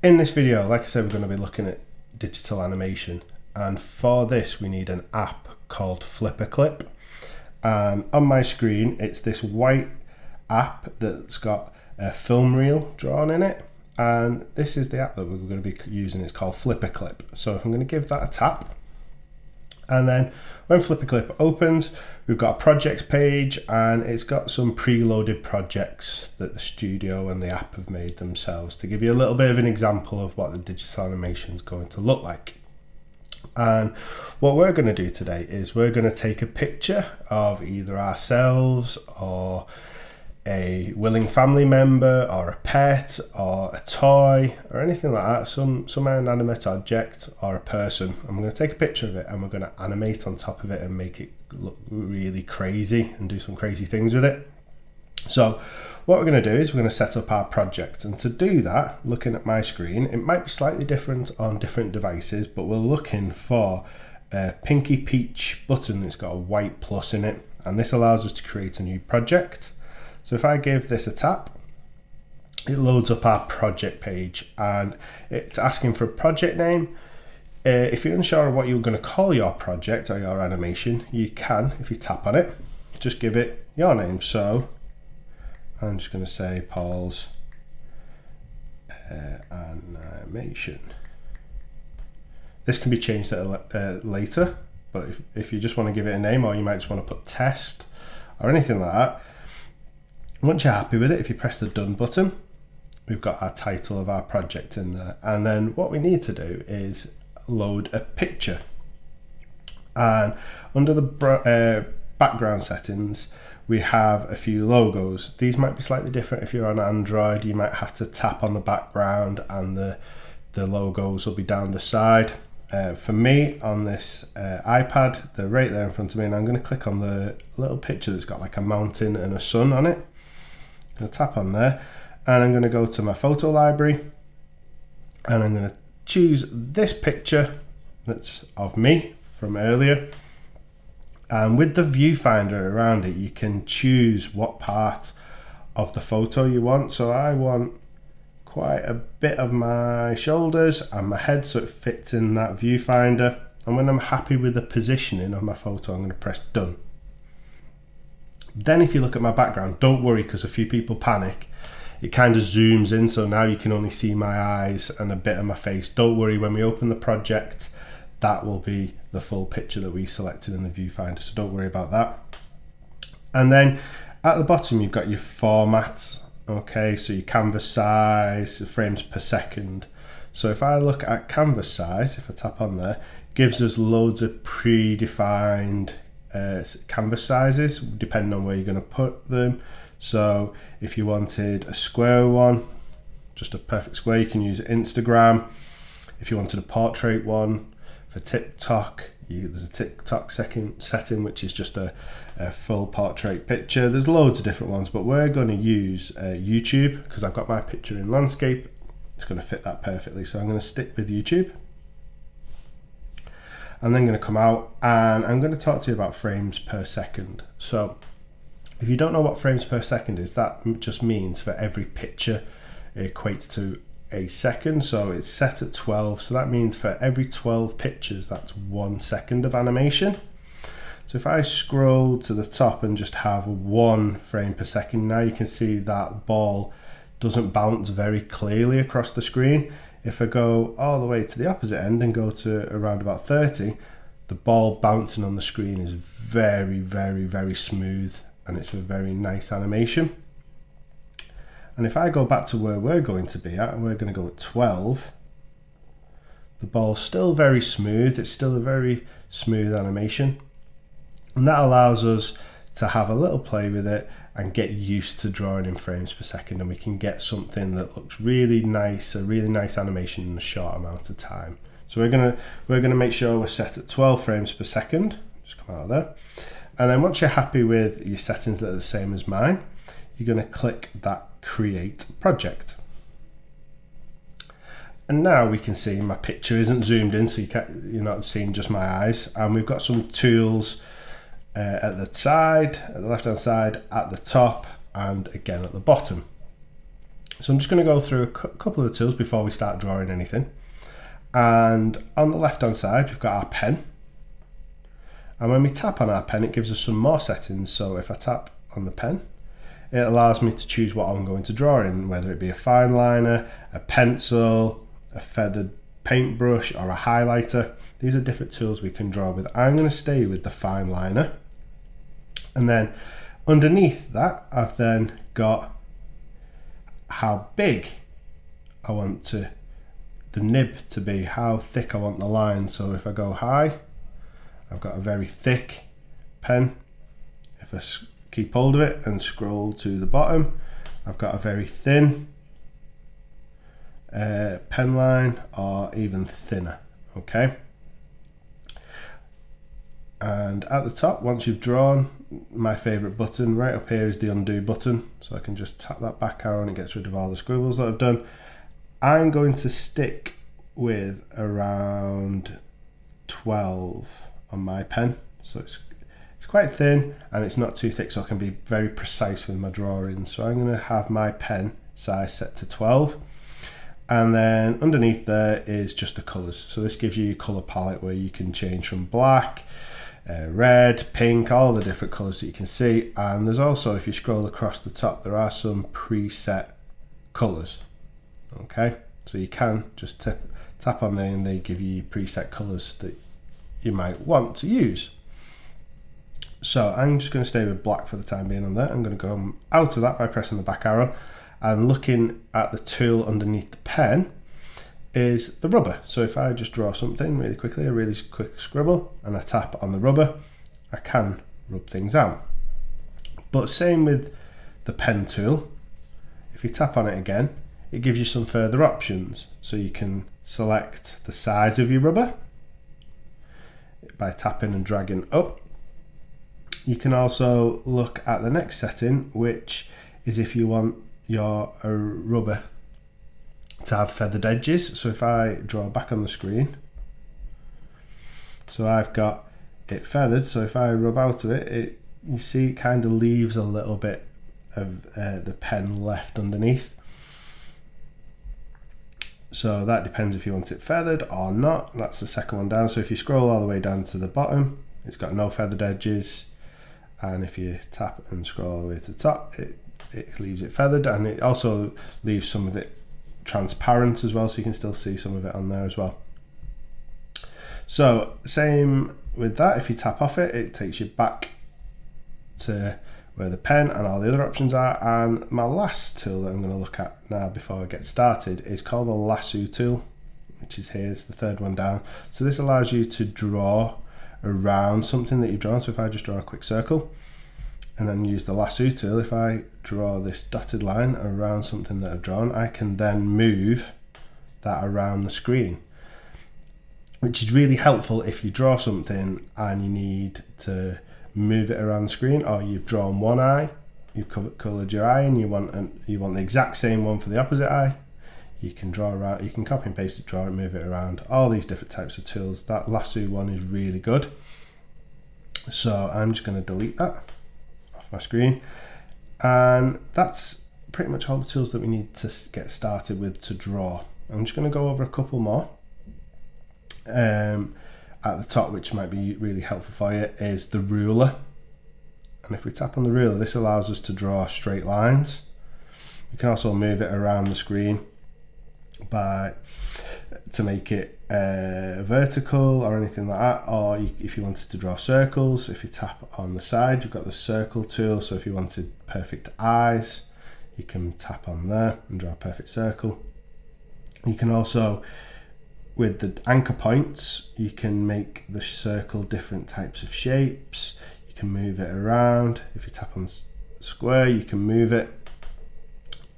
In this video, like I said, we're going to be looking at digital animation, and for this we need an app called Clip. And on my screen it's this white app that's got a film reel drawn in it, and this is the app that we're going to be using. It's called Clip. So if I'm going to give that a tap, and then when Clip opens, we've got a projects page, and it's got some preloaded projects that the studio and the app have made themselves to give you a little bit of an example of what the digital animation is going to look like. And what we're going to do today is we're going to take a picture of either ourselves or a willing family member or a pet or a toy or anything like that, some inanimate object or a person. I'm going to take a picture of it and we're going to animate on top of it and make it look really crazy and do some crazy things with it. So what we're going to do is we're going to set up our project, and to do that, looking at my screen, it might be slightly different on different devices, but we're looking for a pinky peach button that's got a white plus in it, and this allows us to create a new project. So if I give this a tap, it loads up our project page, and it's asking for a project name. If you're unsure of what you're going to call your project or your animation, you can, if you tap on it, just give it your name. So I'm just going to say Paul's animation. This can be changed later, but if you just want to give it a name, or you might just want to put test or anything like that. Once you're happy with it, if you press the done button, we've got our title of our project in there. And then what we need to do is load a picture. And under the background settings, we have a few logos. These might be slightly different. If you're on Android, you might have to tap on the background and the logos will be down the side. For me, on this iPad, they're right there in front of me, and I'm going to click on the little picture that's got like a mountain and a sun on it. I'm going to tap on there, and I'm going to go to my photo library, and I'm going to choose this picture that's of me from earlier. And with the viewfinder around it, you can choose what part of the photo you want. So I want quite a bit of my shoulders and my head so it fits in that viewfinder. And when I'm happy with the positioning of my photo, I'm going to press done. Then if you look at my background, don't worry, because a few people panic. It kind of zooms in, so now you can only see my eyes and a bit of my face. Don't worry, when we open the project, that will be the full picture that we selected in the viewfinder, so don't worry about that. And then at the bottom, you've got your formats. Okay, so your canvas size, frames per second. So if I look at canvas size, if I tap on there, gives us loads of predefined canvas sizes depending on where you're going to put them. So if you wanted a square one, just a perfect square, you can use Instagram. If you wanted a portrait one for TikTok, there's a TikTok setting which is just a full portrait picture. There's loads of different ones, but we're going to use YouTube because I've got my picture in landscape. It's going to fit that perfectly, so I'm going to stick with YouTube. I'm then going to come out and I'm going to talk to you about frames per second. So if you don't know what frames per second is, that just means for every picture it equates to a second. So it's set at 12, so that means for every 12 pictures, that's 1 second of animation. So if I scroll to the top and just have 1 frame per second, now you can see that ball doesn't bounce very clearly across the screen. If I go all the way to the opposite end and go to around about 30, the ball bouncing on the screen is very, very, very smooth, and it's a very nice animation. And if I go back to where we're going to be at, and we're going to go at 12, the ball's still very smooth. It's still a very smooth animation. And that allows us to have a little play with it and get used to drawing in frames per second, and we can get something that looks really nice, a really nice animation in a short amount of time. So we're gonna make sure we're set at 12 frames per second. Just come out of there. And then once you're happy with your settings that are the same as mine, you're gonna click that create project. And now we can see my picture isn't zoomed in, so you're not seeing just my eyes. And we've got some tools at the side, at the left hand side, at the top, and again at the bottom. So I'm just going to go through a couple of the tools before we start drawing anything. And on the left hand side, we've got our pen. And when we tap on our pen, it gives us some more settings. So if I tap on the pen, it allows me to choose what I'm going to draw in, whether it be a fine liner, a pencil, a feathered paintbrush, or a highlighter. These are different tools we can draw with. I'm going to stay with the fine liner. And then underneath that, I've then got how big I want the nib to be, how thick I want the line. So if I go high, I've got a very thick pen. If I keep hold of it and scroll to the bottom, I've got a very thin pen line, or even thinner. Okay. And at the top, once you've drawn, my favorite button right up here is the undo button. So I can just tap that back arrow and it gets rid of all the scribbles that I've done. I'm going to stick with around 12 on my pen. So it's quite thin and it's not too thick, so I can be very precise with my drawing. So I'm going to have my pen size set to 12. And then underneath there is just the colours. So this gives you your colour palette where you can change from black, red, pink, all the different colours that you can see. And there's also, if you scroll across the top, there are some preset colours. Okay, so you can just tap on there and they give you preset colours that you might want to use. So I'm just going to stay with black for the time being on there. I'm going to go out of that by pressing the back arrow, and looking at the tool underneath the pen is the rubber. So if I just draw something really quickly, a really quick scribble, and I tap on the rubber, I can rub things out. But same with the pen tool. If you tap on it again, it gives you some further options. So you can select the size of your rubber by tapping and dragging up. You can also look at the next setting, which is if you want your rubber to have feathered edges. So if I draw back on the screen, so I've got it feathered, so if I rub out of it, you see it kind of leaves a little bit of the pen left underneath. So that depends if you want it feathered or not. That's the second one down. So if you scroll all the way down to the bottom, it's got no feathered edges. And if you tap and scroll all the way to the top, it leaves it feathered, and it also leaves some of it transparent as well, so you can still see some of it on there as well. So same with that, if you tap off it, it takes you back to where the pen and all the other options are. And my last tool that I'm going to look at now before I get started is called the lasso tool, which is here, it's the third one down. So this allows you to draw around something that you've drawn. So if I just draw a quick circle and then use the lasso tool, if I draw this dotted line around something that I've drawn, I can then move that around the screen, which is really helpful if you draw something and you need to move it around the screen, or you've drawn one eye, you've coloured your eye, and you want the exact same one for the opposite eye. You can draw around, you can copy and paste it, draw it, move it around, all these different types of tools. That lasso one is really good. So I'm just going to delete that off my screen. And that's pretty much all the tools that we need to get started with to draw. I'm just going to go over a couple more. At the top, which might be really helpful for you, is the ruler. And if we tap on the ruler, this allows us to draw straight lines. You can also move it around the screen to make it vertical or anything like that, or if you wanted to draw circles, if you tap on the side, you've got the circle tool. So if you wanted perfect eyes, you can tap on there and draw a perfect circle. You can also, with the anchor points, you can make the circle different types of shapes. You can move it around. If you tap on square, you can move it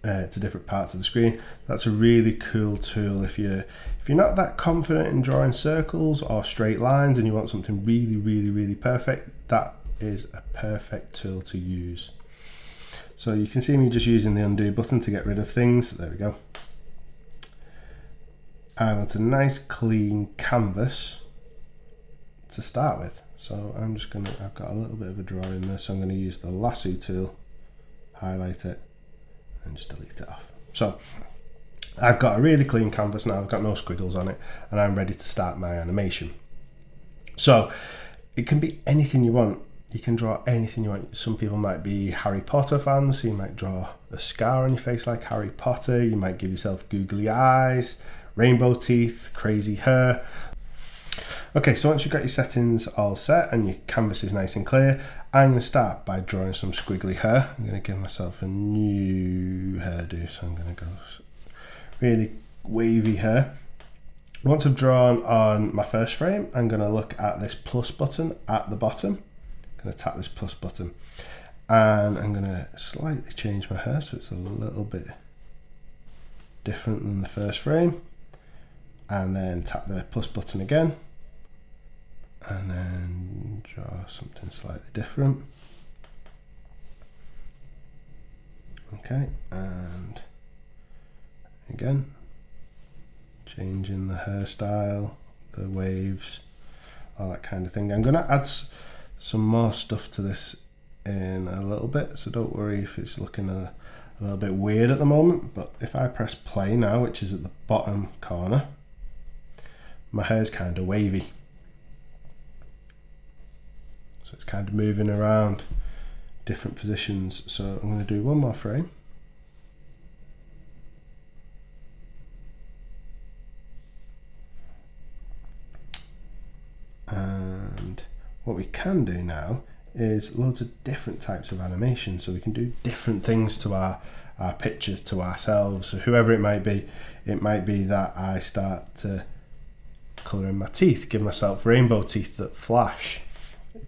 to different parts of the screen. That's a really cool tool if you're not that confident in drawing circles or straight lines and you want something really perfect. That is a perfect tool to use. So you can see me just using the undo button to get rid of things. There we go. I want a nice clean canvas to start with. So I've got a little bit of a drawing there, so I'm going to use the lasso tool, highlight it, and just delete it off. So I've got a really clean canvas now, I've got no squiggles on it, and I'm ready to start my animation. So it can be anything you want. You can draw anything you want. Some people might be Harry Potter fans, so you might draw a scar on your face like Harry Potter. You might give yourself googly eyes, rainbow teeth, crazy hair. Okay, so once you've got your settings all set and your canvas is nice and clear, I'm going to start by drawing some squiggly hair. I'm going to give myself a new hairdo, so I'm going to go really wavy hair. Once I've drawn on my first frame, I'm going to look at this plus button at the bottom. I'm going to tap this plus button and I'm going to slightly change my hair so it's a little bit different than the first frame, and then tap the plus button again and then draw something slightly different. Okay, and again changing the hairstyle, the waves, all that kind of thing. I'm going to add some more stuff to this in a little bit, so don't worry if it's looking a little bit weird at the moment. But if I press play now, which is at the bottom corner, my hair's kind of wavy, so it's kind of moving around different positions. So I'm going to do one more frame. And what we can do now is loads of different types of animation, so we can do different things to our picture, to ourselves, whoever it might be. It might be that I start to colour in my teeth, give myself rainbow teeth that flash,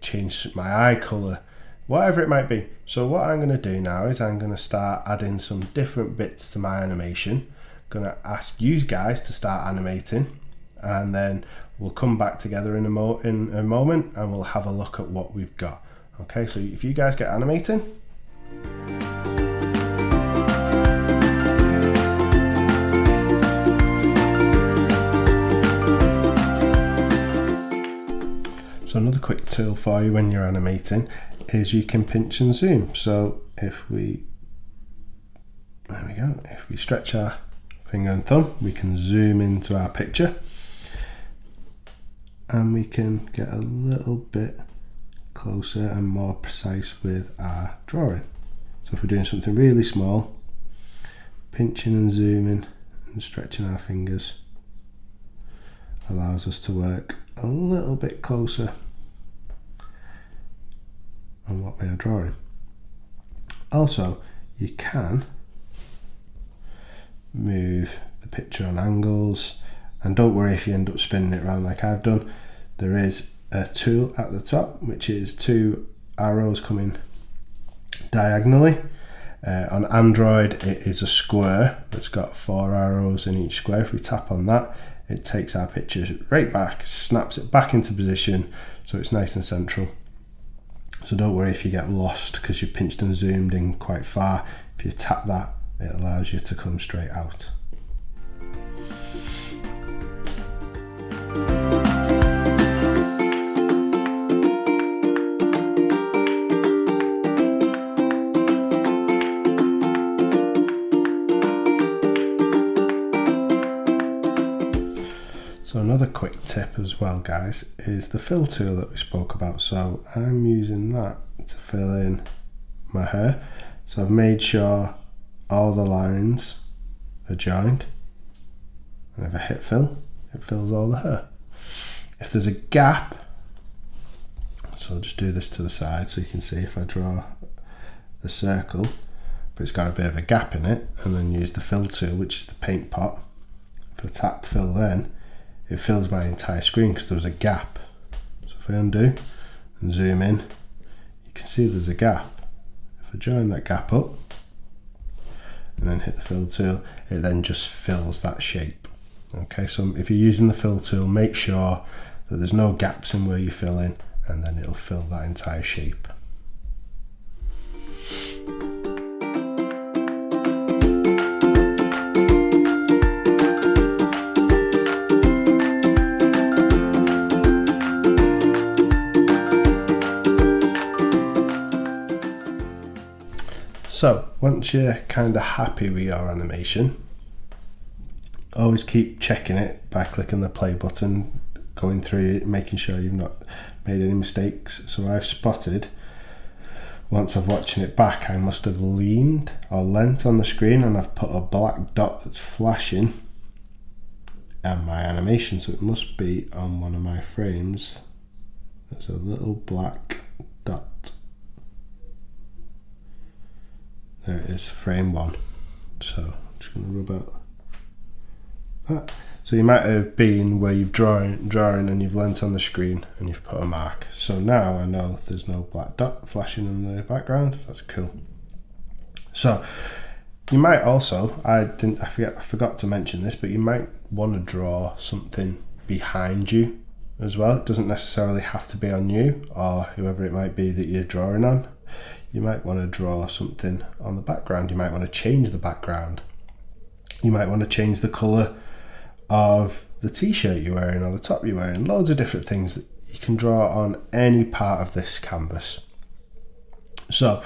change my eye colour, whatever it might be. So what I'm going to do now is I'm going to start adding some different bits to my animation. I'm going to ask you guys to start animating, and then we'll come back together in a moment and we'll have a look at what we've got. Okay, so if you guys get animating. So another quick tool for you when you're animating is you can pinch and zoom. So if we, there we go, if we stretch our finger and thumb, we can zoom into our picture and we can get a little bit closer and more precise with our drawing. So if we're doing something really small, pinching and zooming and stretching our fingers allows us to work a little bit closer on what we are drawing. Also, you can move the picture on angles, and don't worry if you end up spinning it around like I've done. There is a tool at the top which is two arrows coming diagonally. On Android it is a square that's got 4 arrows in each square. If we tap on that, it takes our picture right back, snaps it back into position, so it's nice and central. So don't worry if you get lost because you've pinched and zoomed in quite far. If you tap that, it allows you to come straight out. So another quick tip as well, guys, is the fill tool that we spoke about. So I'm using that to fill in my hair. So I've made sure all the lines are joined, and if I hit fill, it fills all the hair. If there's a gap, so I'll just do this to the side so you can see if I draw a circle, but it's got a bit of a gap in it, and then use the fill tool, which is the paint pot. If I tap fill, then it fills my entire screen because there was a gap. So if I undo and zoom in, you can see there's a gap. If I join that gap up and then hit the fill tool, it then just fills that shape. Okay, so if you're using the fill tool, make sure that there's no gaps in where you fill in, and then it'll fill that entire shape. So once you're kind of happy with your animation, always keep checking it by clicking the play button, going through it, making sure you've not made any mistakes. So I've spotted, once I've watching it back, I must have leaned or leant on the screen, and I've put a black dot that's flashing and my animation, so it must be on one of my frames. There's a little black dot. There it is, frame 1. So I'm just going to rub out that. So you might have been where you've drawing and you've leant on the screen and you've put a mark. So now I know there's no black dot flashing in the background. That's cool. So you might also, I forgot to mention this, but you might want to draw something behind you as well. It doesn't necessarily have to be on you or whoever it might be that you're drawing on. You might want to draw something on the background. You might want to change the background. You might want to change the colour of the t-shirt you're wearing or the top you're wearing. Loads of different things that you can draw on any part of this canvas. So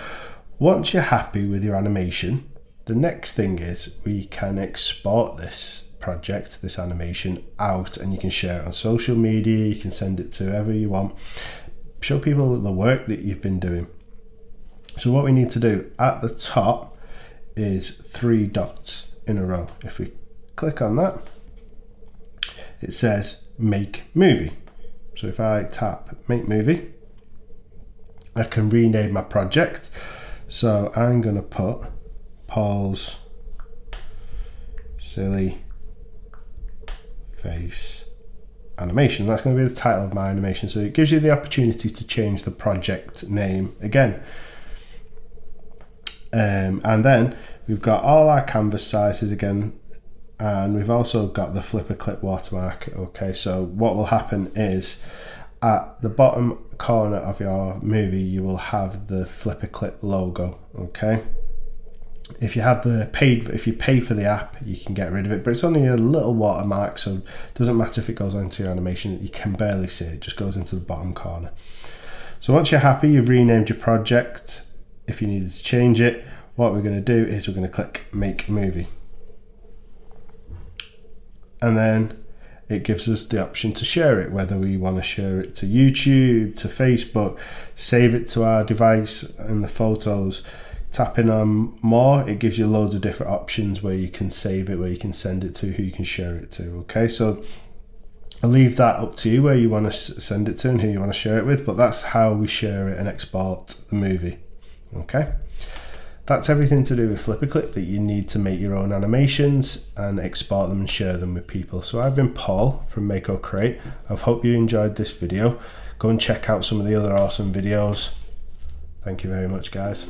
once you're happy with your animation, the next thing is we can export this project, this animation out, and you can share it on social media. You can send it to whoever you want. Show people the work that you've been doing. So what we need to do at the top is 3 dots in a row. If we click on that, it says make movie. So if I tap make movie, I can rename my project. So I'm going to put Paul's silly face animation. That's going to be the title of my animation. So it gives you the opportunity to change the project name again. And then we've got all our canvas sizes again, and we've also got the flipper clip watermark. Okay, so what will happen is at the bottom corner of your movie you will have the flipper clip logo. Okay, if you pay for the app, you can get rid of it, but it's only a little watermark, so it doesn't matter if it goes onto your animation. You can barely see it, it just goes into the bottom corner. So once you're happy, you've renamed your project. If you needed to change it, what we're going to do is we're going to click make movie, and then it gives us the option to share it, whether we want to share it to YouTube, to Facebook, save it to our device in the photos. Tapping on more, it gives you loads of different options where you can save it, where you can send it to, who you can share it to. Okay, so I'll leave that up to you where you want to send it to and who you want to share it with, but that's how we share it and export the movie. Okay, that's everything to do with FlipperClip that you need to make your own animations and export them and share them with people. So I've been Paul from MakoCreate. I hope you enjoyed this video. Go and check out some of the other awesome videos. Thank you very much, guys.